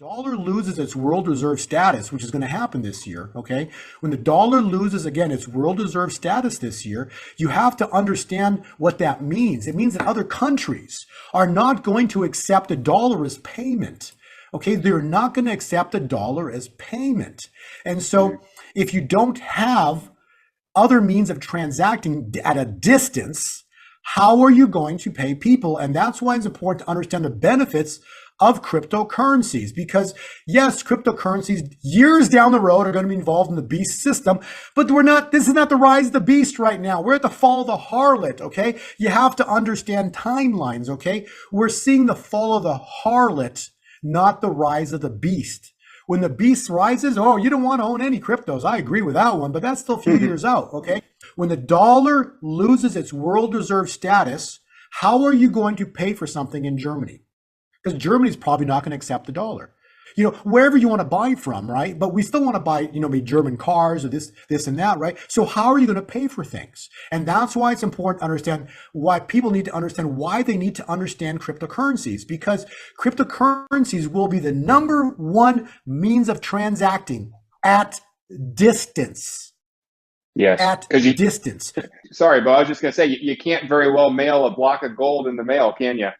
dollar loses its world reserve status, which is going to happen this year, okay? When the dollar loses again its world reserve status this year, you have to understand what that means. It means that other countries are not going to accept a dollar as payment. Okay, they're not going to accept a dollar as payment. And so if you don't have other means of transacting at a distance, how are you going to pay people? And that's why it's important to understand the benefits of cryptocurrencies, because yes, cryptocurrencies years down the road are going to be involved in the beast system, but this is not the rise of the beast right now. We're at the fall of the harlot, okay? You have to understand timelines, okay? We're seeing the fall of the harlot, not the rise of the beast. When the beast rises, oh, you don't want to own any cryptos. I agree with that one, but that's still a few years out, okay? When the dollar loses its world reserve status, how are you going to pay for something in Germany? Because Germany's probably not going to accept the dollar. You know, wherever you want to buy from, right? But we still want to buy, maybe German cars or this and that, right? So how are you going to pay for things? And that's why it's important to understand why people need to understand why they need to understand cryptocurrencies, because cryptocurrencies will be the number one means of transacting at distance. Yes. At distance. Sorry, but I was just going to say, you can't very well mail a block of gold in the mail, can you?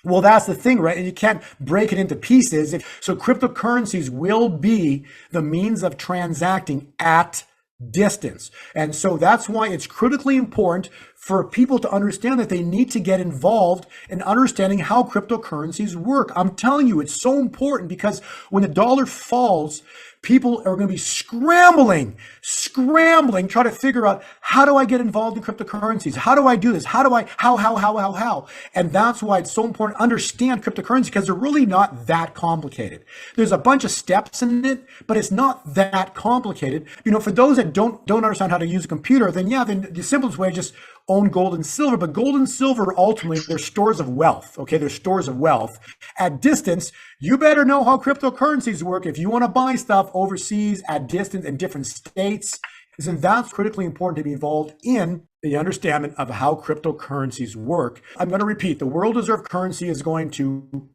Well, that's the thing, right? And you can't break it into pieces. So cryptocurrencies will be the means of transacting at distance. And so that's why it's critically important for people to understand that they need to get involved in understanding how cryptocurrencies work. I'm telling you, it's so important, because when the dollar falls, people are going to be scrambling, try to figure out, how do I get involved in cryptocurrencies? How do I do this? How? And that's why it's so important to understand cryptocurrency, because they're really not that complicated. There's a bunch of steps in it, but it's not that complicated. For those that don't understand how to use a computer, then the simplest way is just own gold and silver. But gold and silver, ultimately, they're stores of wealth. Okay, they're stores of wealth. At distance, you better know how cryptocurrencies work if you want to buy stuff overseas at distance in different states. And that's critically important to be involved in the understanding of how cryptocurrencies work. I'm going to repeat, the world reserve currency is going to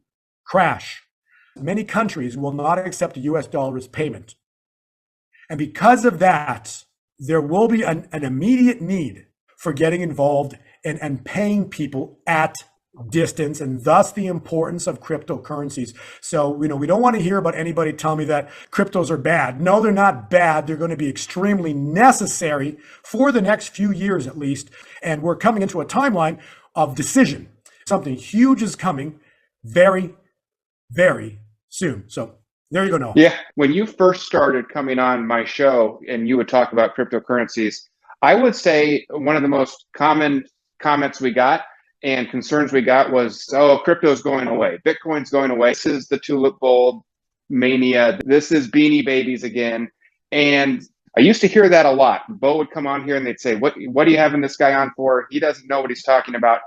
crash. Many countries will not accept the US dollar as payment. And because of that, there will be an immediate need for getting involved and paying people at distance, and thus the importance of cryptocurrencies. So, we don't want to hear about anybody telling me that cryptos are bad. No, they're not bad. They're going to be extremely necessary for the next few years at least. And we're coming into a timeline of decision. Something huge is coming very, very soon. So there you go, Noah. Yeah, when you first started coming on my show and you would talk about cryptocurrencies, I would say one of the most common comments we got and concerns we got was, oh, crypto's going away. Bitcoin's going away. This is the tulip bulb mania. This is Beanie Babies again. And I used to hear that a lot. Bo would come on here and they'd say, what are you having this guy on for? He doesn't know what he's talking about.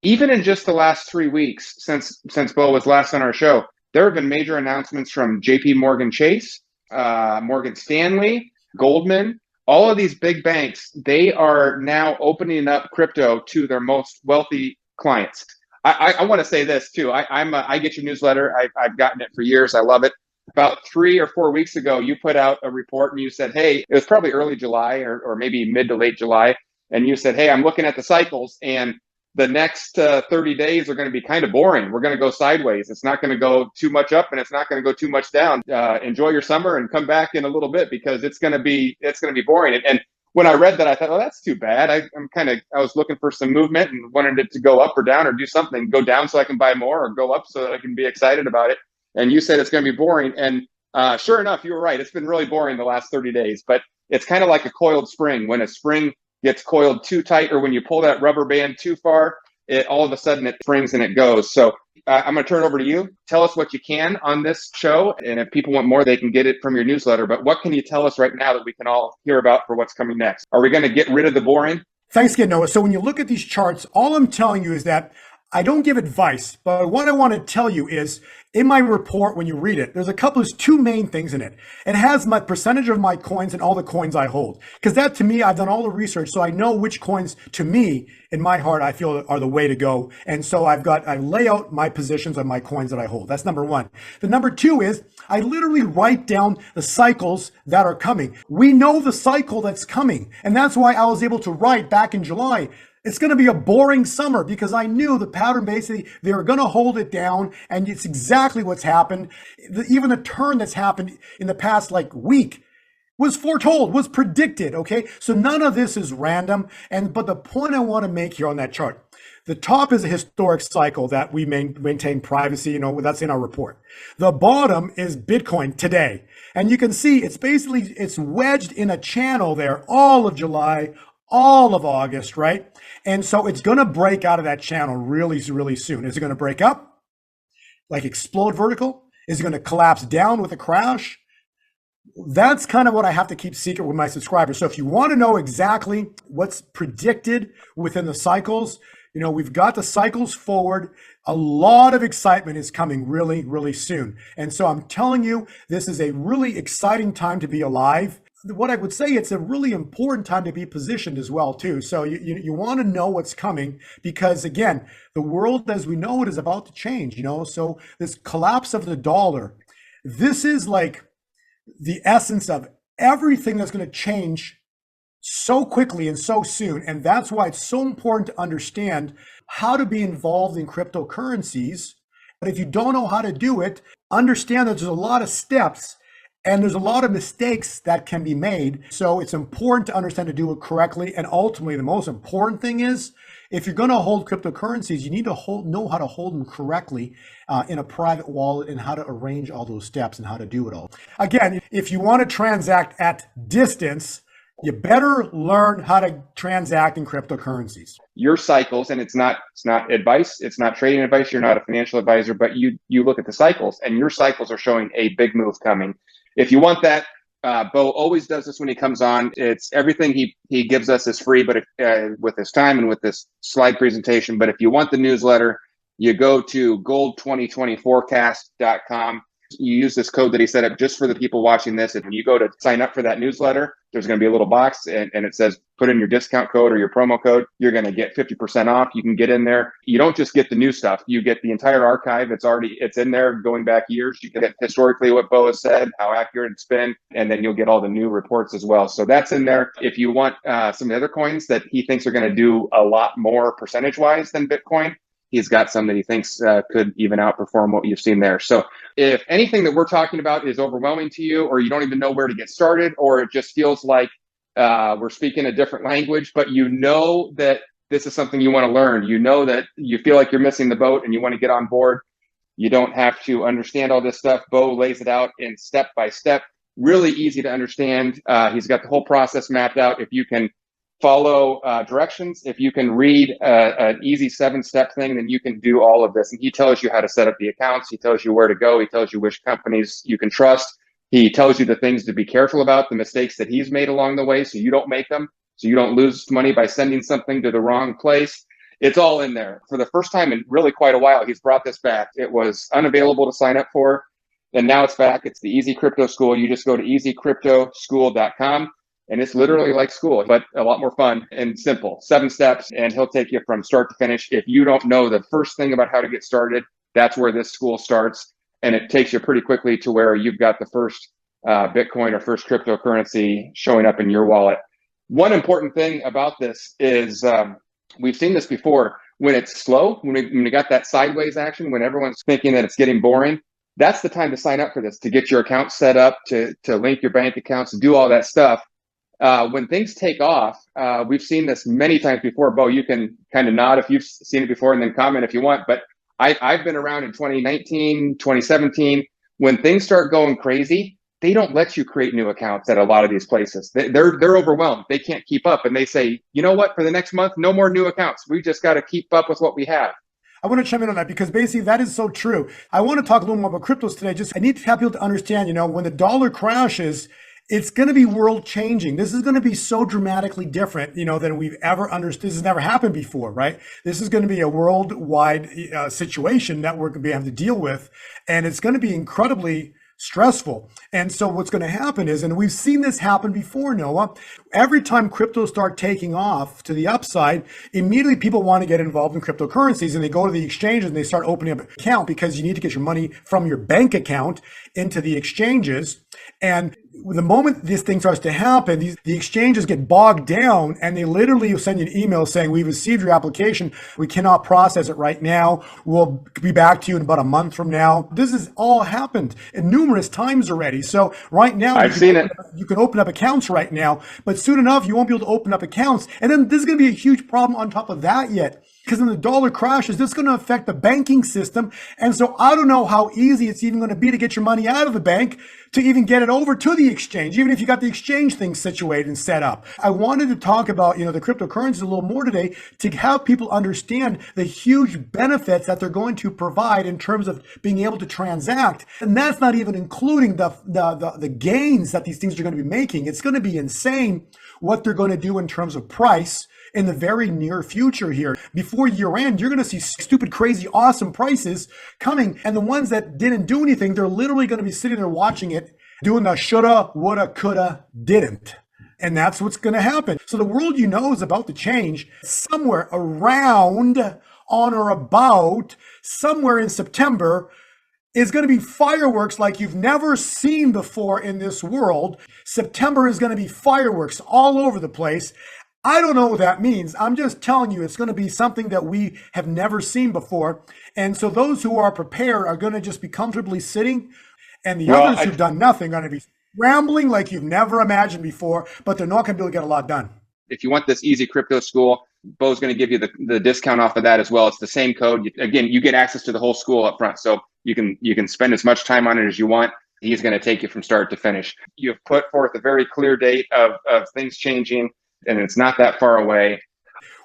Even in just the last 3 weeks since Bo was last on our show, there have been major announcements from JP Morgan Chase, Morgan Stanley, Goldman. All of these big banks, they are now opening up crypto to their most wealthy clients. I want to say this too. I get your newsletter. I've gotten it for years. I love it. About 3 or 4 weeks ago, you put out a report and you said, hey, it was probably early July or maybe mid to late July. And you said, hey, I'm looking at the cycles and the next 30 days are going to be kind of boring. We're going to go sideways. It's not going to go too much up and it's not going to go too much down. Enjoy your summer and come back in a little bit because it's going to be boring. And when I read that, I thought, oh, that's too bad. I was looking for some movement and wanted it to go up or down or do something, go down so I can buy more or go up so that I can be excited about it. And you said it's going to be boring. And sure enough, you were right. It's been really boring the last 30 days, but it's kind of like a coiled spring. When a spring gets coiled too tight or when you pull that rubber band too far, all of a sudden it springs and it goes. So I'm going to turn it over to you. Tell us what you can on this show. And if people want more, they can get it from your newsletter. But what can you tell us right now that we can all hear about for what's coming next? Are we going to get rid of the boring? Thanks again, Noah. So when you look at these charts, all I'm telling you is that I don't give advice, but what I want to tell you is in my report, when you read it, there's two main things in it. It has my percentage of my coins and all the coins I hold. Because that to me, I've done all the research, so I know which coins to me, in my heart, I feel are the way to go. And so I lay out my positions on my coins that I hold. That's number one. The number two is I literally write down the cycles that are coming. We know the cycle that's coming. And that's why I was able to write back in July, it's going to be a boring summer because I knew the pattern basically they were going to hold it down, and it's exactly what's happened. Even the turn that's happened in the past week was foretold, was predicted. Okay, so none of this is random. But the point I want to make here on that chart, the top is a historic cycle that we maintain privacy. That's in our report. The bottom is Bitcoin today, and you can see it's wedged in a channel there all of July, all of August, right? And so it's going to break out of that channel really, really soon. Is it going to break up, explode vertical? Is it going to collapse down with a crash? That's kind of what I have to keep secret with my subscribers. So if you want to know exactly what's predicted within the cycles, we've got the cycles forward. A lot of excitement is coming really, really soon. And so I'm telling you, this is a really exciting time to be alive. What I would say, it's a really important time to be positioned as well, too. So you want to know what's coming because, again, the world as we know it is about to change, So this collapse of the dollar, this is the essence of everything that's going to change so quickly and so soon. And that's why it's so important to understand how to be involved in cryptocurrencies. But if you don't know how to do it, understand that there's a lot of steps and there's a lot of mistakes that can be made. So it's important to understand to do it correctly. And ultimately, the most important thing is if you're going to hold cryptocurrencies, you need to know how to hold them correctly in a private wallet and how to arrange all those steps and how to do it all. Again, if you want to transact at distance, you better learn how to transact in cryptocurrencies. Your cycles, and it's not advice, it's not trading advice, you're not a financial advisor, but you look at the cycles and your cycles are showing a big move coming. If you want that, Bo always does this when he comes on. It's everything he gives us is free, but with his time and with this slide presentation. But if you want the newsletter, you go to gold2020forecast.com. You use this code that he set up just for the people watching this. And when you go to sign up for that newsletter, there's going to be a little box and it says, put in your discount code or your promo code. You're going to get 50% off. You can get in there. You don't just get the new stuff. You get the entire archive. It's in there going back years. You get historically what Bo has said, how accurate it's been, and then you'll get all the new reports as well. So that's in there. If you want some of the other coins that he thinks are going to do a lot more percentage wise than Bitcoin, he's got some that he thinks could even outperform what you've seen there. So if anything that we're talking about is overwhelming to you, or you don't even know where to get started, or it just feels like we're speaking a different language, but you know that this is something you want to learn, you know that you feel like you're missing the boat and you want to get on board, you don't have to understand all this stuff. Bo lays it out in step by step, really easy to understand. He's got the whole process mapped out. If you can follow directions, if you can read an easy 7-step thing, then you can do all of this. And he tells you how to set up the accounts. He tells you where to go. He tells you which companies you can trust. He tells you the things to be careful about, the mistakes that he's made along the way, so you don't make them, so you don't lose money by sending something to the wrong place. It's all in there. For the first time in really quite a while, he's brought this back. It was unavailable to sign up for, and now it's back. It's the Easy Crypto School. You just go to easycryptoschool.com. And it's literally like school, but a lot more fun and simple. 7 steps, and he'll take you from start to finish. If you don't know the first thing about how to get started, that's where this school starts. And it takes you pretty quickly to where you've got the first Bitcoin or first cryptocurrency showing up in your wallet. One important thing about this is we've seen this before. When it's slow, when we got that sideways action, when everyone's thinking that it's getting boring, that's the time to sign up for this, to get your account set up, to link your bank accounts, to do all that stuff. When things take off, we've seen this many times before. Bo, you can kind of nod if you've seen it before and then comment if you want. But I've been around in 2019, 2017. When things start going crazy, they don't let you create new accounts at a lot of these places. They're overwhelmed. They can't keep up. And they say, you know what, for the next month, no more new accounts. We just got to keep up with what we have. I want to chime in on that because basically that is so true. I want to talk a little more about cryptos today. I need to have people to understand, when the dollar crashes, It's going to be world changing. This is going to be so dramatically different, than we've ever understood. This has never happened before, right? This is going to be a worldwide situation that we're going to have to deal with, and it's going to be incredibly stressful. And so what's going to happen is, and we've seen this happen before, Noah, every time cryptos start taking off to the upside, immediately people want to get involved in cryptocurrencies, and they go to the exchanges and they start opening up an account because you need to get your money from your bank account into the exchanges. And the moment this thing starts to happen, the exchanges get bogged down, and they literally send you an email saying, "We've received your application. We cannot process it right now. We'll be back to you in about a month from now." This has all happened numerous times already. So right now, I've seen it. You can open up accounts right now, but soon enough, you won't be able to open up accounts. And then this is going to be a huge problem on top of that yet. Because when the dollar crashes, this is going to affect the banking system. And so I don't know how easy it's even going to be to get your money out of the bank to even get it over to the exchange, even if you got the exchange thing situated and set up. I wanted to talk about, the cryptocurrencies a little more today to have people understand the huge benefits that they're going to provide in terms of being able to transact. And that's not even including the gains that these things are going to be making. It's going to be insane what they're going to do in terms of price in the very near future here. Before year end, you're going to see stupid, crazy, awesome prices coming. And the ones that didn't do anything, they're literally going to be sitting there watching it, doing the shoulda, woulda, coulda, didn't. And that's what's going to happen. So the world is about to change somewhere around, on or about, somewhere in September. Is going to be fireworks like you've never seen before in this world. September is going to be fireworks all over the place. I don't know what that means. I'm just telling you, it's going to be something that we have never seen before. And so those who are prepared are going to just be comfortably sitting, and the others who've done nothing are going to be scrambling like you've never imagined before, but they're not going to be able to get a lot done. If you want this easy crypto school, Bo's going to give you the discount off of that as well. It's the same code. You get access to the whole school up front. So you can spend as much time on it as you want. He's going to take you from start to finish. You've put forth a very clear date of things changing, and it's not that far away.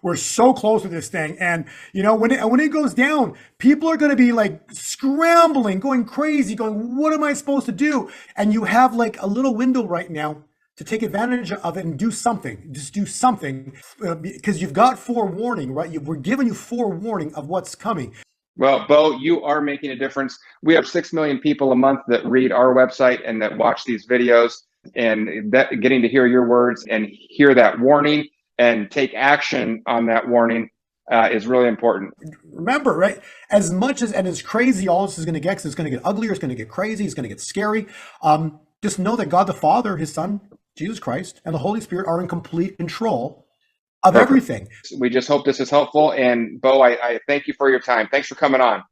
We're so close to this thing. And, when it goes down, people are going to be like scrambling, going crazy, going, what am I supposed to do? And you have like a little window right now to take advantage of it and do something. Just do something because you've got forewarning, right? We're giving you forewarning of what's coming. Well, Bo, you are making a difference. We have 6 million people a month that read our website and that watch these videos, and that getting to hear your words and hear that warning and take action on that warning is really important. Remember, right? As much as crazy all this is going to get, 'cause it's going to get uglier, it's going to get crazy, it's going to get scary. Just know that God the Father, His Son, Jesus Christ, and the Holy Spirit are in complete control of everything. We just hope this is helpful. And Bo, I thank you for your time. Thanks for coming on.